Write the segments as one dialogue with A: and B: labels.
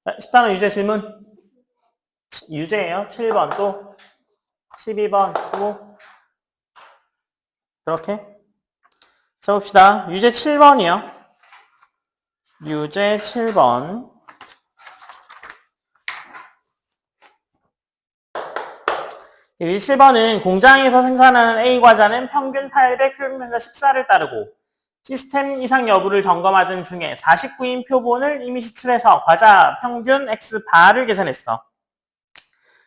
A: 자, 14번 유제 질문. 유제예요. 7번 또 12번 또 그렇게 써봅시다. 유제 7번이요. 유제 7번. 유제 7번은 공장에서 생산하는 A 과자는 평균 800, 표준 편차 14를 따르고 시스템 이상 여부를 점검하던 중에 49인 표본을 이미 추출해서 과자 평균 X바를 계산했어.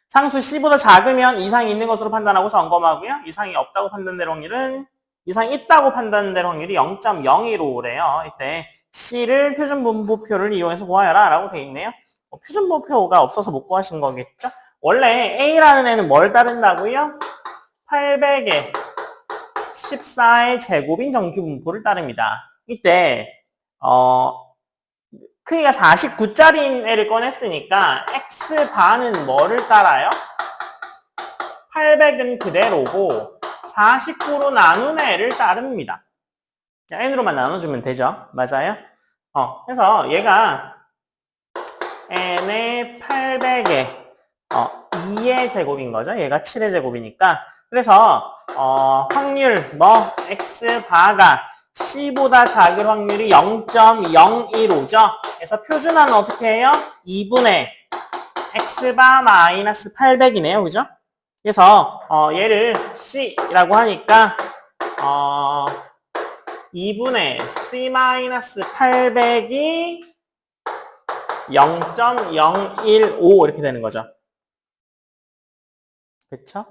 A: 상수 C보다 작으면 이상이 있는 것으로 판단하고 점검하고요. 이상이 없다고 판단될 확률은 이상이 있다고 판단될 확률이 0.015래요. 이때 C를 표준분포표를 이용해서 구하여라 라고 되어 있네요. 표준분포표가 없어서 못 구하신 거겠죠? 원래 A라는 애는 뭘 따른다고요? 800에 14의 제곱인 정규분포를 따릅니다. 이때 크기가 49짜리인 애를 꺼냈으니까 X바는 뭐를 따라요? 800은 그대로고 49로 나눈 애를 따릅니다. N으로만 나눠주면 되죠. 맞아요? 그래서 얘가 N의 800에 2의 제곱인 거죠. 얘가 7의 제곱이니까. 그래서 확률 X바가 C보다 작을 확률이 0.015죠. 그래서 표준화는 어떻게 해요? 2분의 X바 마이너스 800이네요. 그죠? 그래서 얘를 C라고 하니까 2분의 C 마이너스 800이 0.015 이렇게 되는 거죠. 그쵸?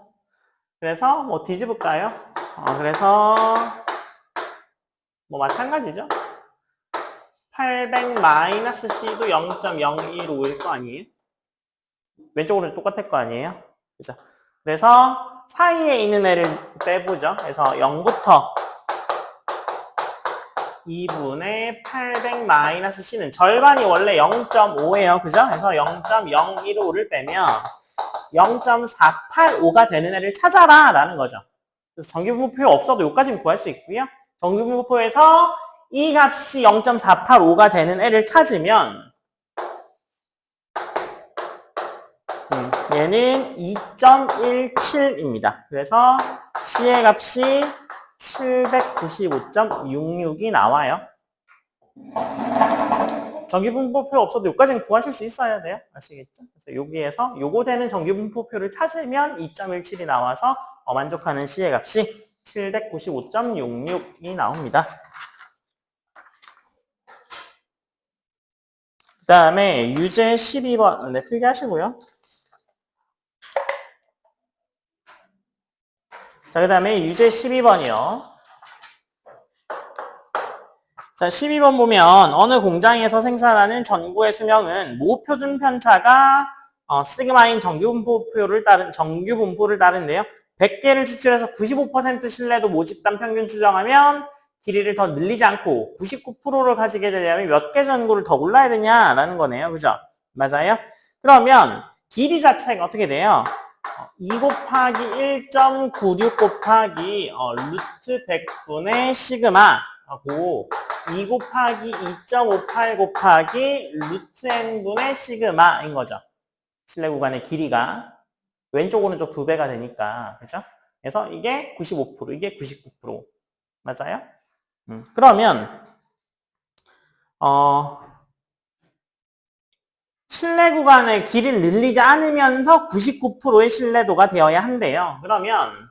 A: 그래서 뭐 뒤집을까요? 그래서 뭐 마찬가지죠. 800 마이너스 C도 0.015일 거 아니에요? 왼쪽으로 똑같을 거 아니에요? 그죠? 그래서 사이에 있는 애를 빼보죠. 그래서 0부터 2분의 800 마이너스 C는 절반이 원래 0.5예요. 그죠? 그래서 0.015를 빼면 0.485가 되는 애를 찾아라 라는 거죠. 그래서 정규분포표 없어도 여기까지는 구할 수 있고요. 정규분포에서 이 값이 0.485가 되는 애를 찾으면 얘는 2.17입니다. 그래서 C의 값이 795.66이 나와요. 정규분포표 없어도 여기까지는 구하실 수 있어야 돼요. 아시겠죠? 그래서 여기에서 요거 되는 정규분포표를 찾으면 2.17이 나와서 만족하는 C의 값이 795.66이 나옵니다. 그 다음에 유제 12번 네, 필기하시고요. 자, 그 다음에 유제 12번이요. 자, 12번 보면 어느 공장에서 생산하는 전구의 수명은 모 표준 편차가 시그마인 정규분포를 따른데요. 100개를 추출해서 95% 신뢰도 모집단 평균 추정하면 길이를 더 늘리지 않고 99%를 가지게 되려면 몇 개 전구를 더 골라야 되냐라는 거네요. 그죠? 맞아요? 그러면 길이 자체가 어떻게 돼요? 2 곱하기 1.96 곱하기 루트 100분의 시그마 하고 2 곱하기 2.58 곱하기 루트 n분의 시그마인 거죠. 실내 구간의 길이가 왼쪽 오른쪽 2배가 되니까 그죠? 그래서 이게 95% 이게 99% 맞아요? 그러면 실내 구간의 길이를 늘리지 않으면서 99%의 신뢰도가 되어야 한대요. 그러면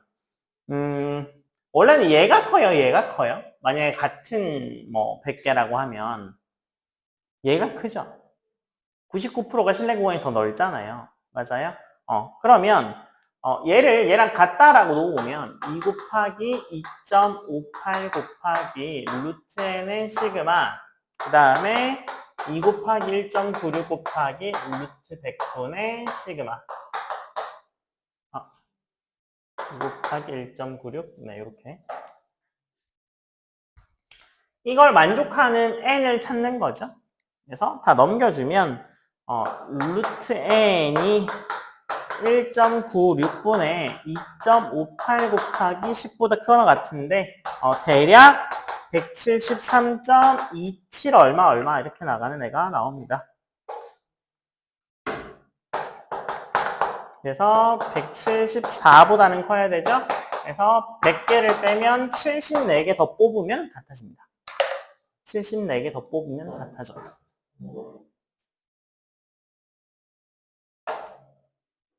A: 원래는 얘가 커요, 얘가 커요. 만약에 같은 뭐 100개라고 하면 얘가 크죠. 99%가 실내 구간이 더 넓잖아요. 맞아요? 그러면 얘랑 같다라고 놓으면 2 곱하기 2.58 곱하기 루트 n의 시그마 그 다음에 2 곱하기 1.96 곱하기 루트 100분의 시그마 2 곱하기 1.96 네, 이렇게 이걸 만족하는 n을 찾는 거죠. 그래서 다 넘겨주면 루트 n이 1.96분의 2.58 곱하기 10보다 크거나 같은데 대략 173.27 얼마 이렇게 나가는 애가 나옵니다. 그래서 174보다는 커야 되죠? 그래서 100개를 빼면 74개 더 뽑으면 같아집니다. 74개 더 뽑으면 같아져요.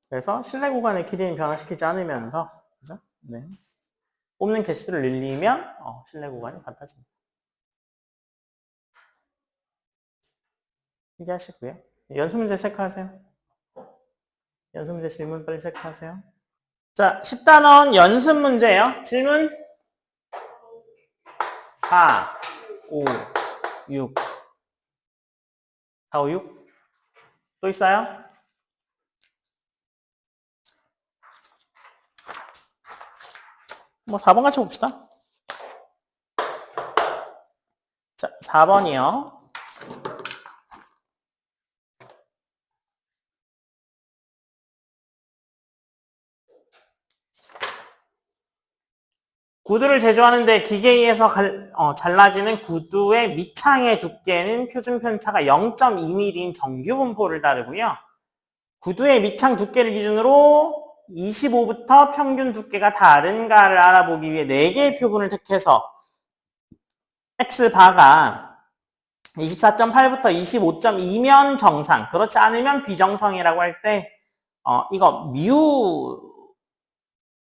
A: 그래서 실내 구간의 길이는 변화시키지 않으면서, 그죠? 네. 뽑는 개수를 늘리면 실내 구간이 같아집니다. 이게 하시고요. 연수 문제 체크하세요. 연수 문제 질문 빨리 체크하세요. 자, 10단원 연습 문제예요. 질문 4, 5, 6. 4, 5, 6. 또 있어요? 뭐 4번 같이 봅시다. 자, 4번이요. 구두를 제조하는데 기계에 의해서 잘라지는 구두의 밑창의 두께는 표준 편차가 0.2mm인 정규 분포를 따르고요. 구두의 밑창 두께를 기준으로 25부터 평균 두께가 다른가를 알아보기 위해 4개의 표본을 택해서 X바가 24.8부터 25.2면 정상, 그렇지 않으면 비정상이라고 할 때 이거 미우라고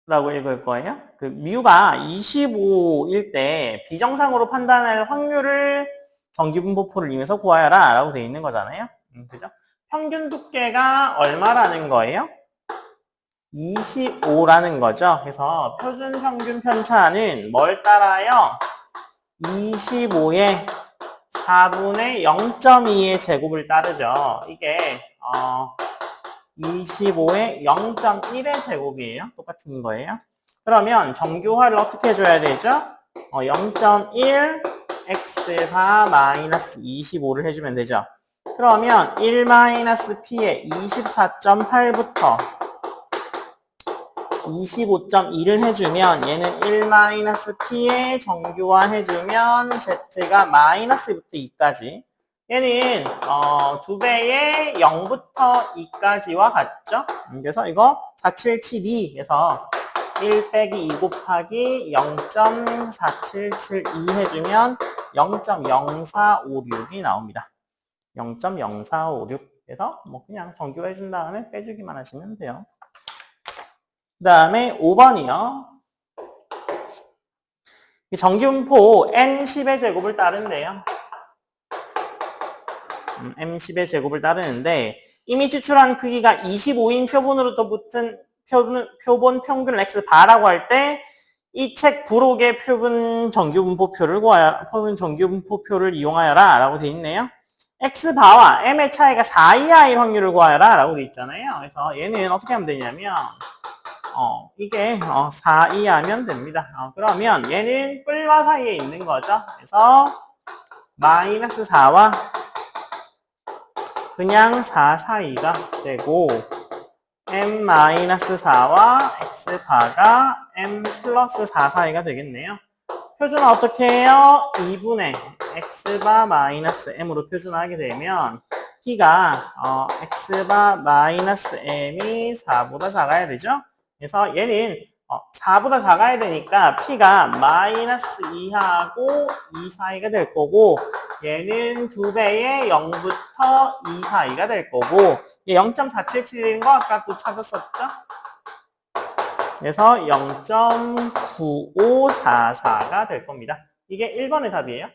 A: 읽을 거예요. 그 미우가 25일 때 비정상으로 판단할 확률을 정규분포표를 이용해서 구하여라 라고 되어 있는 거잖아요. 그죠? 평균 두께가 얼마라는 거예요? 25라는 거죠. 그래서 표준 평균 편차는 뭘 따라요? 25의 4분의 0.2의 제곱을 따르죠. 이게 25의 0.1의 제곱이에요. 똑같은 거예요. 그러면 정규화를 어떻게 해줘야 되죠? 0.1 x바 마이너스 25를 해주면 되죠. 그러면 1 마이너스 p의 24.8부터 25.2를 해주면 얘는 1 마이너스 p에 정규화 해주면 z가 마이너스부터 2까지, 얘는 2배의 0부터 2까지와 같죠? 그래서 이거 4772에서 1 빼기 2 곱하기 0.4772 해주면 0.0456이 나옵니다. 0.0456. 그래서 뭐 그냥 정규화 해준 다음에 빼주기만 하시면 돼요. 그 다음에 5번이요. 정규분포 n10의 제곱을 따른대요. m10의 제곱을 따르는데 이미 추출한 크기가 25인 표본으로부터 붙은 표본 평균 x바라고 할 때 이 책 부록의 표본 정규분포표를 이용하여라 라고 되어 있네요. x바와 m의 차이가 4 이하일 확률을 구하여라 라고 되어 있잖아요. 그래서 얘는 어떻게 하면 되냐면 이게 4 이하면 됩니다. 그러면 얘는 뿔과 사이에 있는 거죠. 그래서 마이너스 4와 그냥 4 사이가 되고 m-4와 x바가 m 플러스 4 사이가 되겠네요. 표준화 어떻게 해요? 2분의 x바 마이너스 m으로 표준화하게 되면 p가 x바 마이너스 m이 4보다 작아야 되죠? 그래서 얘는 4보다 작아야 되니까 p가 마이너스 2하고 2 사이가 될 거고, 얘는 2배의 0부터 2 사이가 될 거고, 0.477인 거 아까 또 찾았었죠? 그래서 0.9544가 될 겁니다. 이게 1번의 답이에요.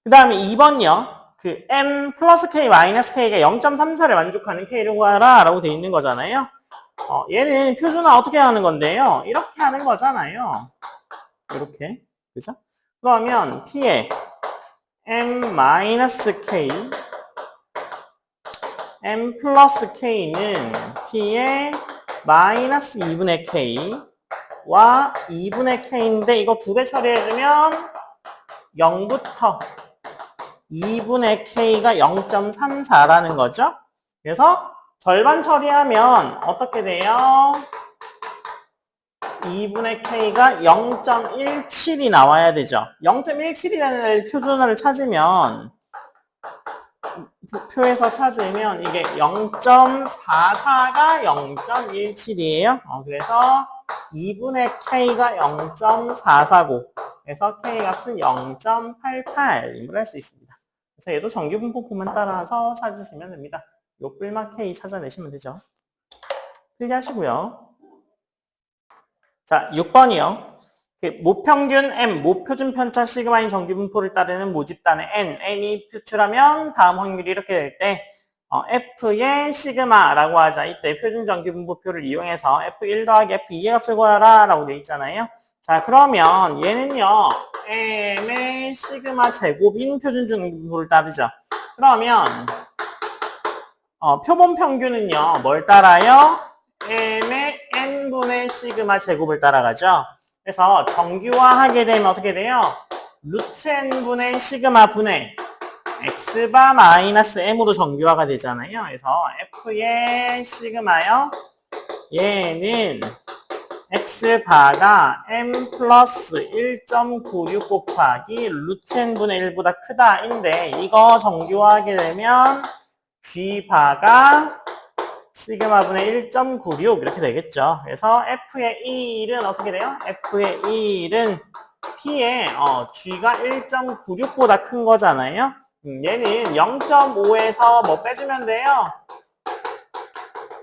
A: 그 다음에 2번요. 그 m 플러스 k 마이너스 k가 0.34를 만족하는 k를 구하라 라고 되어 있는 거잖아요. 얘는 표준화 어떻게 하는 건데요? 이렇게 하는 거잖아요. 이렇게. 그죠? 그러면 p의 m 마이너스 k, m 플러스 k는 p의 마이너스 2분의 k와 2분의 k인데 이거 2배 처리해주면 0부터 2분의 k가 0.34라는 거죠. 그래서 절반 처리하면 어떻게 돼요? 2분의 k가 0.17이 나와야 되죠. 0.17이라는 표준화를 찾으면 표에서 찾으면 이게 0.44가 0.17이에요. 그래서 2분의 K가 0.449. 그래서 K 값은 0.88임을 할 수 있습니다. 그래서 얘도 정규분포표만 따라서 찾으시면 됩니다. 요 뿔마 K 찾아내시면 되죠. 필기하시고요. 자, 6번이요. 모평균 M, 모표준 편차 시그마인 정규분포를 따르는 모집단의 N이 표출하면 다음 확률이 이렇게 될 때 F의 시그마라고 하자. 이때 표준 정규분포표를 이용해서 F1 더하기 F2의 값을 구하라 라고 되어 있잖아요. 자, 그러면 얘는요. M의 시그마 제곱인 표준 정규분포를 따르죠. 그러면 표본 평균은요. 뭘 따라요? M의 N분의 시그마 제곱을 따라가죠. 그래서 정규화하게 되면 어떻게 돼요? 루트 N분의 시그마 분의 X바 마이너스 M으로 정규화가 되잖아요. 그래서 F의 시그마요. 얘는 X바가 M 플러스 1.96 곱하기 루트 N분의 1보다 크다인데 이거 정규화하게 되면 G바가 시그마분의 1.96 이렇게 되겠죠. 그래서 F의 1은 어떻게 돼요? F의 1은 P의 G가 1.96보다 큰 거잖아요. 얘는 0.5에서 뭐 빼주면 돼요?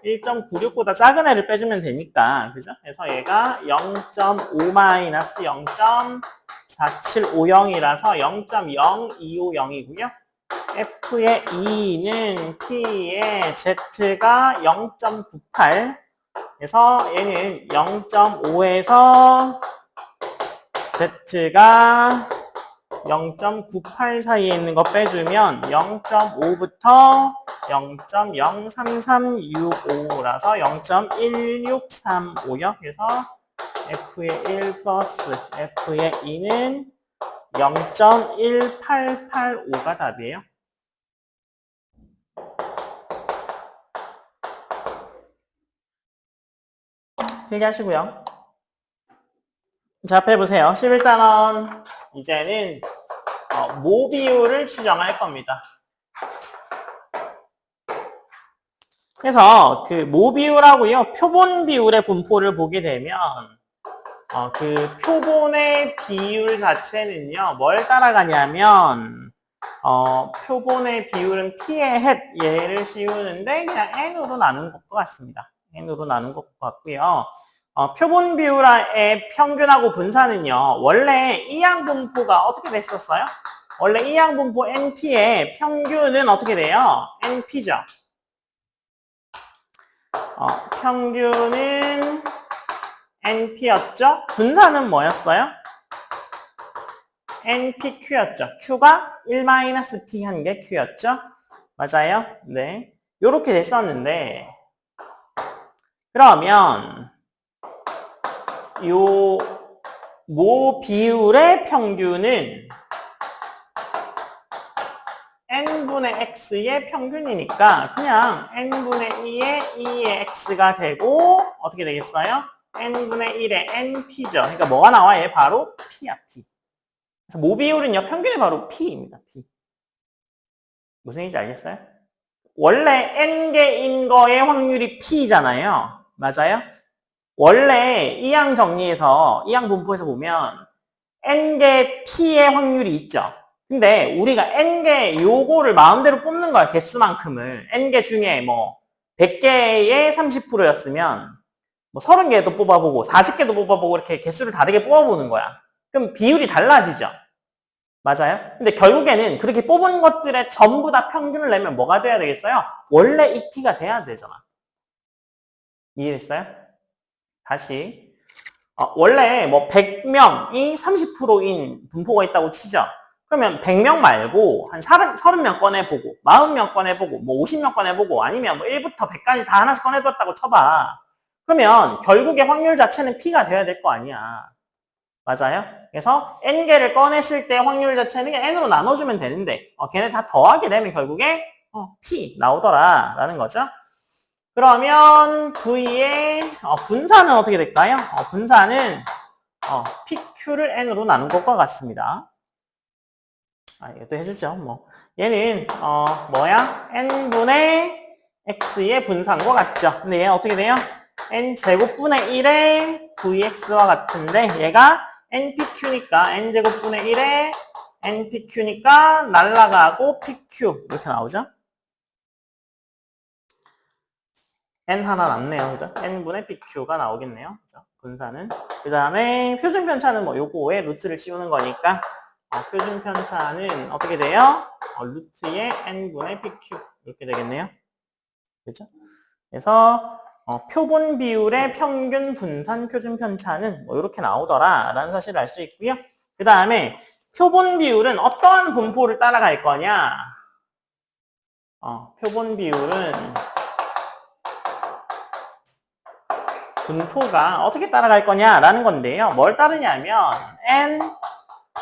A: 1.96보다 작은 애를 빼주면 되니까. 그죠? 그래서 얘가 0.5 마이너스 0.4750이라서 0.0250이고요. F의 2는 P의 Z가 0.98 그래서 얘는 0.5에서 Z가 0.98 사이에 있는 거 빼주면 0.5부터 0.03365라서 0.1635요. 그래서 F의 1 플러스 F의 2는 0.1885가 답이에요. 필기하시고요. 자, 앞에 보세요. 11단원 이제는 모 비율을 추정할 겁니다. 그래서 그 모 비율하고요. 표본 비율의 분포를 보게 되면 그 표본의 비율 자체는요. 뭘 따라가냐면 표본의 비율은 P의 햇 얘를 씌우는데 그냥 N으로 나눈 것 같습니다. N으로 나눈 것 같고요. 표본 비율의 평균하고 분산은요. 원래 이항분포가 어떻게 됐었어요? 원래 이항분포 NP의 평균은 어떻게 돼요? NP죠. 평균은 NP였죠. 분산은 뭐였어요? NPQ였죠. Q가 1-P 한 게 Q였죠. 맞아요? 네. 요렇게 됐었는데 그러면 요 모 비율의 평균은 n분의 x의 평균이니까 그냥 n분의 2의 2의 x가 되고 어떻게 되겠어요? n분의 1의 np죠. 그러니까 뭐가 나와? 얘 바로 p야, p. 그래서 모 비율은요, 평균이 바로 p입니다, p. 무슨 얘기인지 알겠어요? 원래 n개인 거의 확률이 p잖아요. 맞아요? 원래 이항 정리에서, 이항 분포에서 보면 n개 p의 확률이 있죠. 근데 우리가 n개 요거를 마음대로 뽑는 거야, 개수만큼을. n개 중에 뭐 100개의 30%였으면 뭐 30개도 뽑아보고 40개도 뽑아보고 이렇게 개수를 다르게 뽑아보는 거야. 그럼 비율이 달라지죠. 맞아요? 근데 결국에는 그렇게 뽑은 것들의 전부 다 평균을 내면 뭐가 돼야 되겠어요? 원래 이 p가 돼야 되잖아. 이해됐어요? 다시. 원래 뭐 100명이 30%인 분포가 있다고 치죠. 그러면 100명 말고 한 30명 꺼내보고 40명 꺼내보고 뭐 50명 꺼내보고 아니면 뭐 1부터 100까지 다 하나씩 꺼내봤다고 쳐봐. 그러면 결국에 확률 자체는 P가 돼야 될 거 아니야. 맞아요? 그래서 N개를 꺼냈을 때 확률 자체는 N으로 나눠주면 되는데 걔네 다 더하게 되면 결국에 P 나오더라 라는 거죠. 그러면 V의 분산은 어떻게 될까요? 분산은 PQ를 N으로 나눈 것과 같습니다. 이것도 해주죠. 뭐 얘는 뭐야? n분의 x의 분산과 같죠. 근데 얘는 어떻게 돼요? n제곱분의 1의 vx와 같은데 얘가 npq니까 n제곱분의 1의 npq니까 날라가고 pq 이렇게 나오죠. n 하나 남네요. 그죠? n분의 pq가 나오겠네요. 그죠? 분산은. 그 다음에 표준 편차는 뭐 요거에 루트를 씌우는 거니까 표준 편차는 어떻게 돼요? 루트의 n분의 pq 이렇게 되겠네요. 그죠? 그래서 표본 비율의 평균 분산 표준 편차는 뭐 이렇게 나오더라라는 사실을 알 수 있고요. 그 다음에 표본 비율은 어떠한 분포를 따라갈 거냐? 표본 비율은 분포가 어떻게 따라갈 거냐라는 건데요. 뭘 따르냐면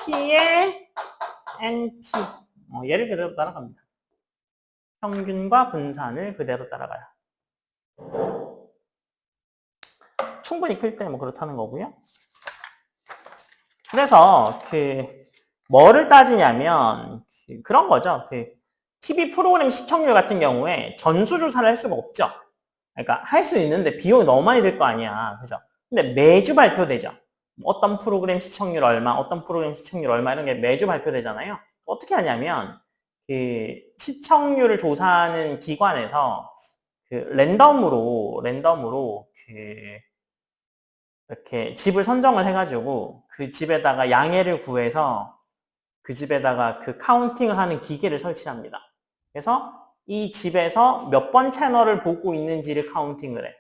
A: np의 np 얘를 그대로 따라갑니다. 평균과 분산을 그대로 따라가요. 충분히 클 때 뭐 그렇다는 거고요. 그래서 뭐를 따지냐면 그런 거죠. TV 프로그램 시청률 같은 경우에 전수조사를 할 수가 없죠. 그러니까 할 수 있는데 비용이 너무 많이 들 거 아니야. 그죠? 근데 매주 발표되죠. 어떤 프로그램 시청률 얼마, 어떤 프로그램 시청률 얼마 이런 게 매주 발표되잖아요. 어떻게 하냐면 시청률을 조사하는 기관에서 랜덤으로 이렇게 집을 선정을 해가지고 그 집에다가 양해를 구해서 그 집에다가 카운팅을 하는 기계를 설치합니다. 그래서 이 집에서 몇 번 채널을 보고 있는지를 카운팅을 해.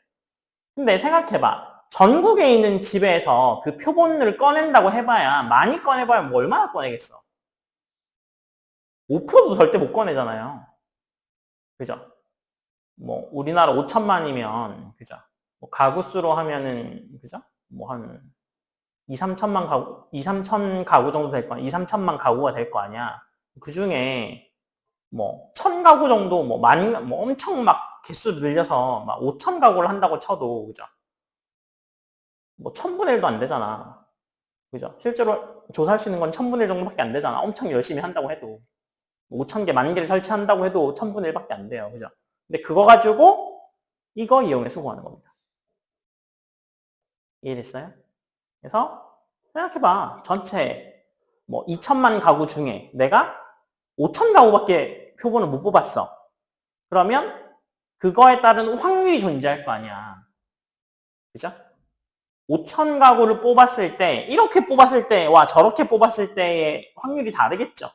A: 근데 생각해봐. 전국에 있는 집에서 그 표본을 꺼낸다고 해봐야 많이 꺼내봐야 뭐 얼마나 꺼내겠어? 5%도 절대 못 꺼내잖아요. 그죠? 뭐 우리나라 5천만이면 그죠? 뭐 가구 수로 하면은 그죠? 뭐 한 2, 3천만 가구, 2, 3천 가구 정도 될 거 아니야. 2, 3천만 가구가 될 거 아니야. 그 중에 뭐 1,000가구 정도 뭐 엄청 막 개수 늘려서 막 5,000가구를 한다고 쳐도 그죠? 뭐 1,000분의 1도 안 되잖아. 그죠? 실제로 조사할 수 있는 건 1,000분의 1 정도밖에 안 되잖아. 엄청 열심히 한다고 해도. 5,000개, 10,000개를 설치한다고 해도 1,000분의 1밖에 안 돼요. 그죠? 근데 그거 가지고 이거 이용해 수고하는 겁니다. 이해됐어요? 그래서 생각해봐. 전체 뭐 2천만 가구 중에 내가 5천 가구밖에 표본을 못 뽑았어. 그러면 그거에 따른 확률이 존재할 거 아니야. 그죠? 5천 가구를 뽑았을 때 이렇게 뽑았을 때와 저렇게 뽑았을 때의 확률이 다르겠죠.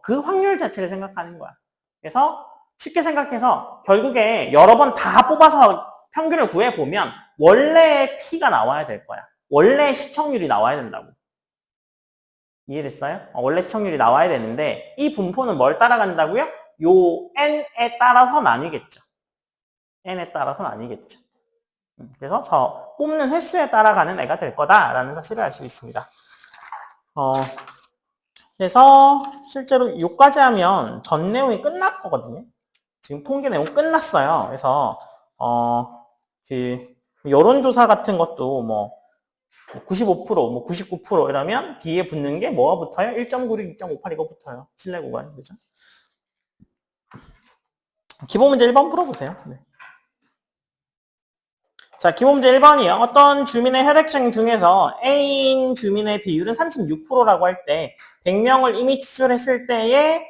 A: 그 확률 자체를 생각하는 거야. 그래서 쉽게 생각해서 결국에 여러 번 다 뽑아서 평균을 구해보면 원래의 P가 나와야 될 거야. 원래 시청률이 나와야 된다고. 이해됐어요? 원래 시청률이 나와야 되는데 이 분포는 뭘 따라간다고요? 요 n에 따라서 나뉘겠죠. n에 따라서 나뉘겠죠. 그래서 저 뽑는 횟수에 따라가는 애가 될 거다라는 사실을 알 수 있습니다. 그래서 실제로 요까지 하면 전 내용이 끝났거든요. 지금 통계 내용 끝났어요. 그래서 여론조사 같은 것도 뭐 95%, 뭐 99% 이러면 뒤에 붙는 게 뭐가 붙어요? 1.96, 2.58 이거 붙어요. 신뢰 구간. 그죠? 기본 문제 1번 풀어보세요. 네. 자, 기본 문제 1번이요. 어떤 주민의 혈액형 중에서 A인 주민의 비율은 36%라고 할 때 100명을 이미 추출했을 때의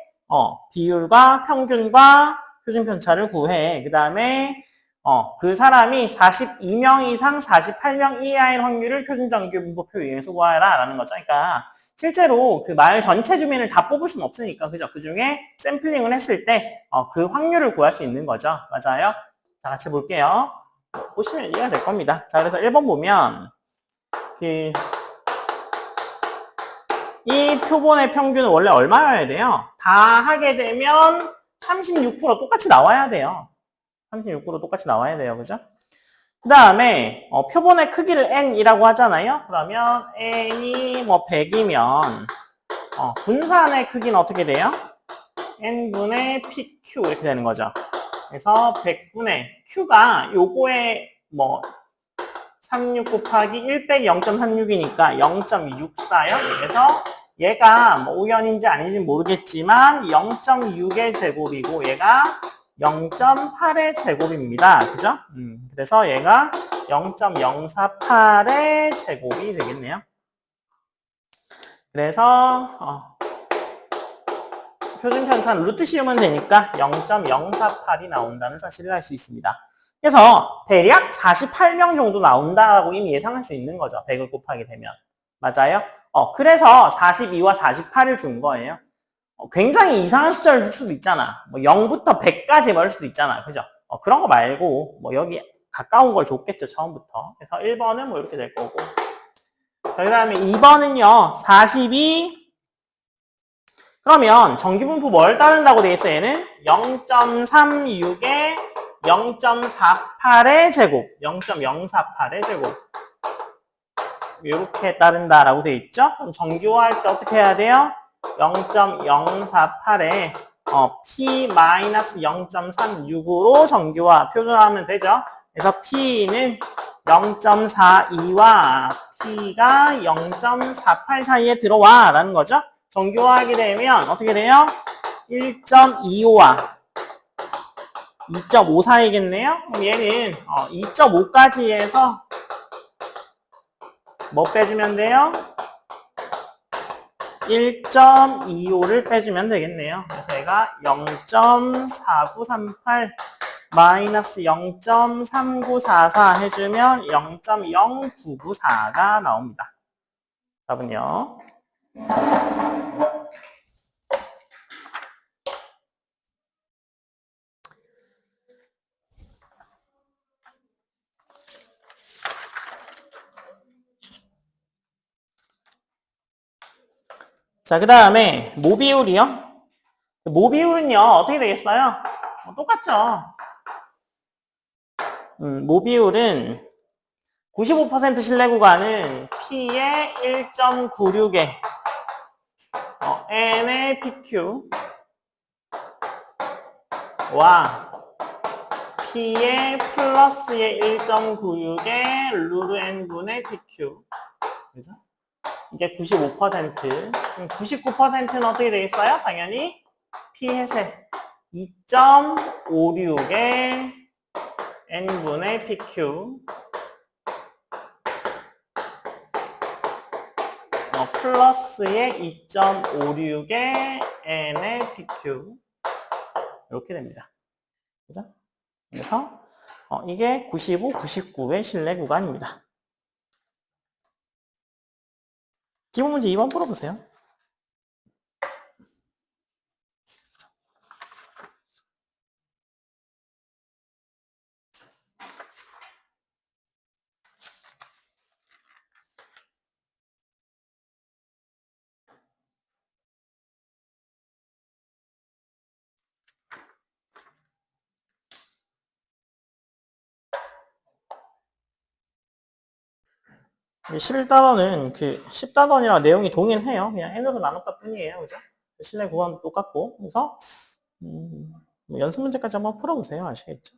A: 비율과 평균과 표준 편차를 구해. 그 다음에 그 사람이 42명 이상 48명 이하인 확률을 표준 정규 분포표 이용해서 구하라 라는 거죠. 그러니까 실제로 그 마을 전체 주민을 다 뽑을 수는 없으니까 그죠? 그 중에 샘플링을 했을 때 그 확률을 구할 수 있는 거죠. 맞아요? 자, 같이 볼게요. 보시면 이해가 될 겁니다. 자, 그래서 1번 보면 이 표본의 평균은 원래 얼마여야 돼요? 다 하게 되면 36% 똑같이 나와야 돼요. 36% 똑같이 나와야 돼요. 그죠? 그 다음에 표본의 크기를 n이라고 하잖아요. 그러면 n이 뭐 100이면 분산의 크기는 어떻게 돼요? n분의 pq 이렇게 되는 거죠. 그래서 100분의 q가 요거에 뭐 36 곱하기 1 빼기 0.36이니까 0.64요. 그래서 얘가 뭐 우연인지 아닌지 모르겠지만 0.6의 제곱이고 얘가 0.8의 제곱입니다. 그죠? 그래서 얘가 0.048의 제곱이 되겠네요. 그래서 표준 편차는 루트 씌우면 되니까 0.048이 나온다는 사실을 알 수 있습니다. 그래서 대략 48명 정도 나온다고 이미 예상할 수 있는 거죠. 100을 곱하게 되면. 맞아요? 그래서 42와 48을 준 거예요. 굉장히 이상한 숫자를 줄 수도 있잖아. 뭐 0부터 100까지 넣을 수도 있잖아. 그죠? 그런 거 말고 뭐 여기 가까운 걸 줬겠죠. 처음부터. 그래서 1번은 뭐 이렇게 될 거고. 자, 그 다음에 2번은요. 42 그러면 정규분포 뭘 따른다고 돼 있어 얘는? 0.36에 0.48의 제곱. 0.048의 제곱. 이렇게 따른다라고 돼 있죠? 그럼 정규화할 때 어떻게 해야 돼요? 0.048에 P-0.36으로 정규화 표준화하면 되죠. 그래서 P는 0.42와 P가 0.48 사이에 들어와 라는 거죠. 정규화하게 되면 어떻게 돼요? 1.25와 2.5 사이겠네요. 그럼 얘는 2.5까지 해서 뭐 빼주면 돼요? 1.25를 빼주면 되겠네요. 그래서 얘가 0.4938 마이너스 0.3944 해주면 0.0994가 나옵니다. 답은요. 자, 그 다음에 모비율이요. 모비율은요, 어떻게 되겠어요? 똑같죠. 모비율은 95% 신뢰 구간은 P의 1.96에 N의 PQ 와 P의 플러스의 1.96의 루트 N분의 PQ 그죠? 이게 95%. 그럼 99%는 어떻게 되겠어요? 당연히 P 해세 2.56의 N분의 PQ 플러스의 2.56의 N의 PQ 이렇게 됩니다. 그죠? 그래서 이게 95, 99의 신뢰 구간입니다. 기본 문제 2번 풀어보세요. 이 11단원은 그 10단원이랑 내용이 동일해요. 그냥 n으로 나눴다 뿐이에요. 그죠? 신뢰 구간도 똑같고. 그래서, 연습 문제까지 한번 풀어보세요. 아시겠죠?